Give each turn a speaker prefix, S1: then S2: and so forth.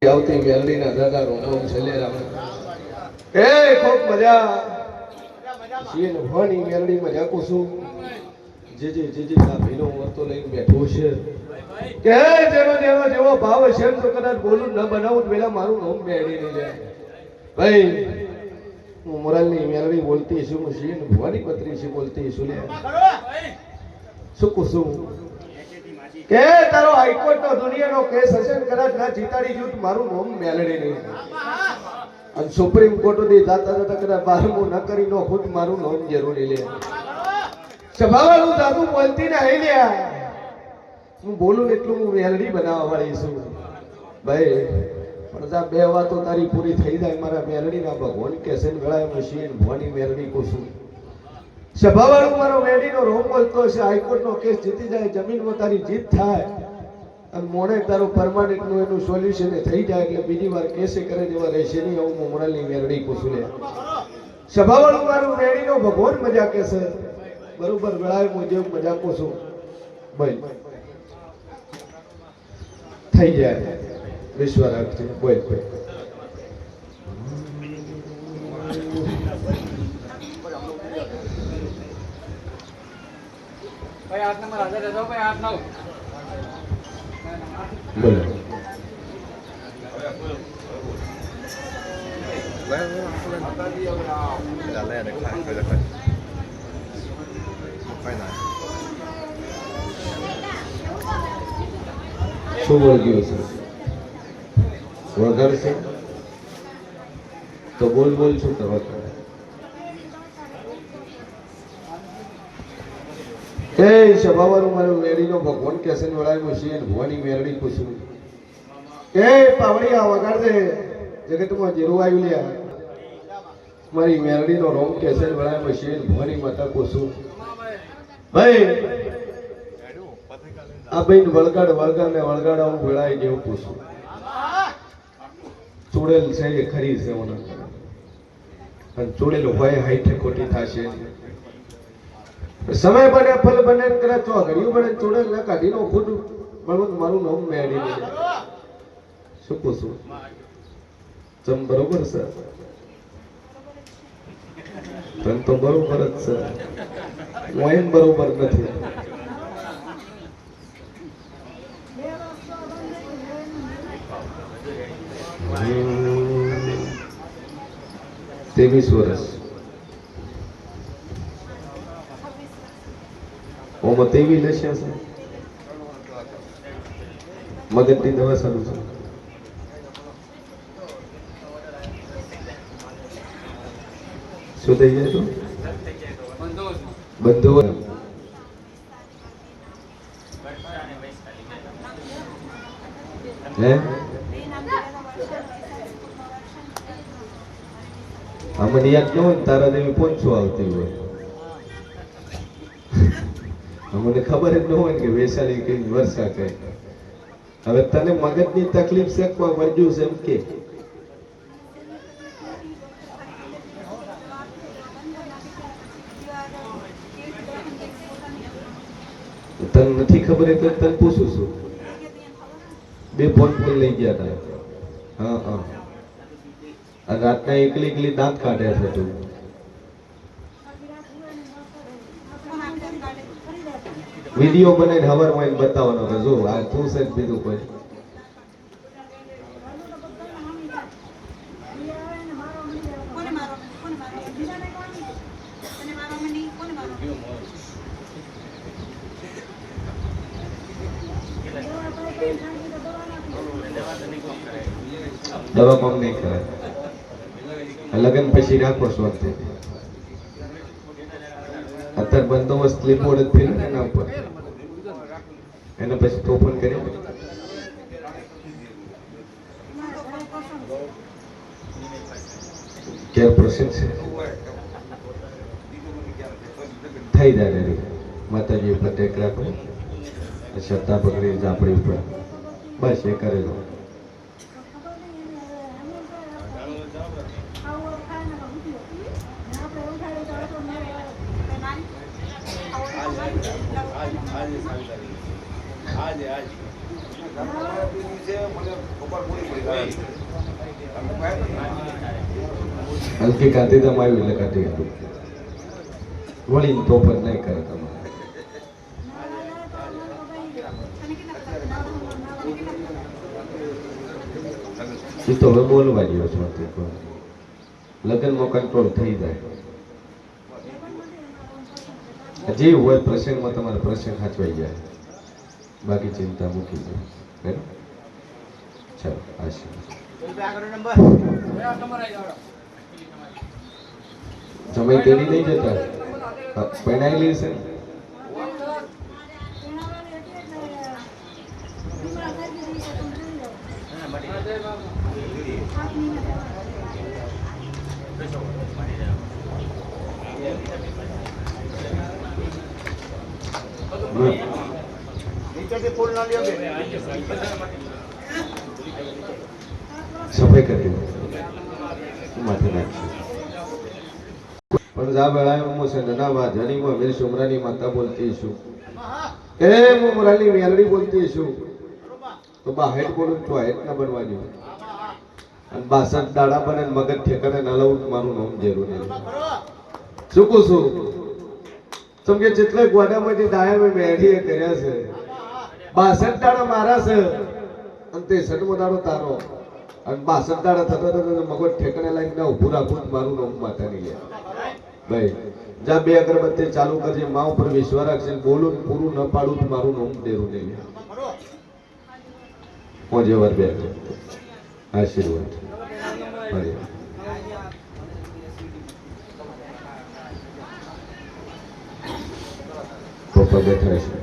S1: આવતી મેલડીના દાદા રોમ છેલ્લેરા એ ખૂબ મજા સીન ભણી મેલડી મજા કુસુમ જે આ ભીનો વર્તો લઈને બેઠો છે કે જેવો ભાવ છે તો કદાચ બોલું ન બનાવું પેલા મારું નામ મેળી નહીં જાય ભાઈ હું મોરાલની મેલડી બોલતી છું હું સીન ભવાની પત્રી છે બોલતી છું લે શું કુસુમ કે તારો હાઈકોર્ટ નો દુનિયાનો કેસ હશે ને કદાચ ના જીતાડી ગયું મારું નામ મેલડી નહીં અને સુપ્રીમ કોર્ટ થી જાતા જતા કદાચ બારમું ન કરી નો ખુદ મારું નામ જરૂરી લે સભાવાળું દાદુ બોલતી ને હઈ લ્યા હું બોલું એટલું હું મેલડી બનાવવા વાળી છું ભાઈ પણ જા બે વાતો તારી પૂરી થઈ જાય મારા મેલડી ના ભગવાન કેસે વેળાએ મશીન ભવાની મેલડી કોશું સભાવાળું મારો મેલડીનો રોમ બોલતો છે હાઈકોર્ટ નો કેસ જીતી જાય જમીનમાં તારી જીત થાય અને મોડે તારું પરમાનન્ટ નું એનું સોલ્યુશન થઈ જાય એટલે બીજી વાર કેસે કરે જેવા રહેશે નહીં હું મોરાલની મેલડી કોશું લે સભાવાળું મારું મેલડીનો ભગવાન મજા કેસે બરોબર વેળાએ હું જેવું મજા કોશું ભાઈ થઈ જાય વિશ્વ રાખજે બોલ ભાઈ
S2: ભાઈ 8 નંબર હાજર રહેજો ભાઈ 8 9
S1: બોલો શું વળગ્યું છે વગર છે તો બોલ શું કરવા એ સભાવાળું મારું મેળીનો ભગવાન કેસન વળાયું છે ભવાની મેરડી પૂછું એ પાવડિયા વગાડજે જગતમાં જીરું આવ્યું લ્યા મારી મેરડીનો રોમ કેસન વળાયું છે ભવાની માતા પૂછું ભાઈ આ બેન વળગાડ આવું વેળાય જેવું પૂછું ચૂડેલ છે એ ખરી છે અને ચૂડેલ હોય હાઈઠે ખોટી થશે સમય બને ફલ બને કરે તો ઘડિયું બને ચૂડેલ ને કાઢીનો ખુદ મારું નામ મેળી નહીં શું પૂછું ચમ બરોબર છે તન તો બરોબર જ છે હું એમ બરોબર નથી 23 વર્ષ ઓમાં 23 લસ્યા છે મગજની દવા સારું છે શું થઈ જાય તો બંધો હે અમને યાદ ન હોય તારા દેવી પહોંચો આવતી હોય અમને ખબર જ ન હોય કે વૈશાલી કઈ વર્ષા કઈ હવે તને મગજની તકલીફ છે કોઈ વર્જ્યું છે એમ કે તને નથી ખબર એટલે તને પૂછું છું બે ફોન લઈ ગયા હતા હા અને રાતના એકલી દાંત કાઢે છે તું વિડીયો બનાવીને હવારમાં બતાવવાનો કે જો આ તું છે બીજું કોઈ દવા કોમ નહીં કરે લગન પછી રાખો સ્વાર્થ અત્યારે બંદોબસ્ત લીપોડ જ ફેર એના ઉપર એના પછી તોફાન કરી કેર પ્રોસેસ છે થઈ જાય રે માતાજી ઉપર ટેક રાખો શ્રદ્ધા પકડી આપણી ઉપર બસ એ કરેલો હલકી કાઢી તમારી એટલે કાઢી હતું વળી તો પણ નહીં કરે તમારે એ તો હવે બોલવા જેવો છો લગ્નમાં કંટ્રોલ થઈ જાય જે હોય પ્રસંગમાં તમારે પ્રસંગ સાચવાઈ જાય બાકી ચિંતા મૂકી દો બરાબર ચાલો આશીર્વાદ સમય તેડી નહીં જતા પહેણાયેલી છે સફાઈ કરી માથે નાખશું પણ જા વેળાએ હું છે નનાવા જણીમાં વીર સુમરાની માતા બોલતી છું એ હું મોરાલી મેલડી બોલતી છું તો બા હેડ બોલું તો હેડ ના બનવા દો અને 62 દાડા બને મગજ ઠેકાણે ન લઉં મારું નામ જરૂર નહીં શું કહું છું તમે કે જેટલા ગોડામાંથી દાયા મેં મેળીએ કર્યા છે 62 દાડા મારા છે અને 63મો દાડો તારો અને 62 દાડા થતા થતા મગજ ઠેકાણે લાગીને ઊભું રાખું મારું નામ માતાની લે ભાઈ જા 2 અગરબત્તી ચાલુ કરજે મા ઉપર વિશ્વાસ રાખશે બોલું પૂરું ન પાડું તો મારું નામ દેરું નહીં લે મોજે વાર બે આશીર્વાદ પપ્પા બેઠા છે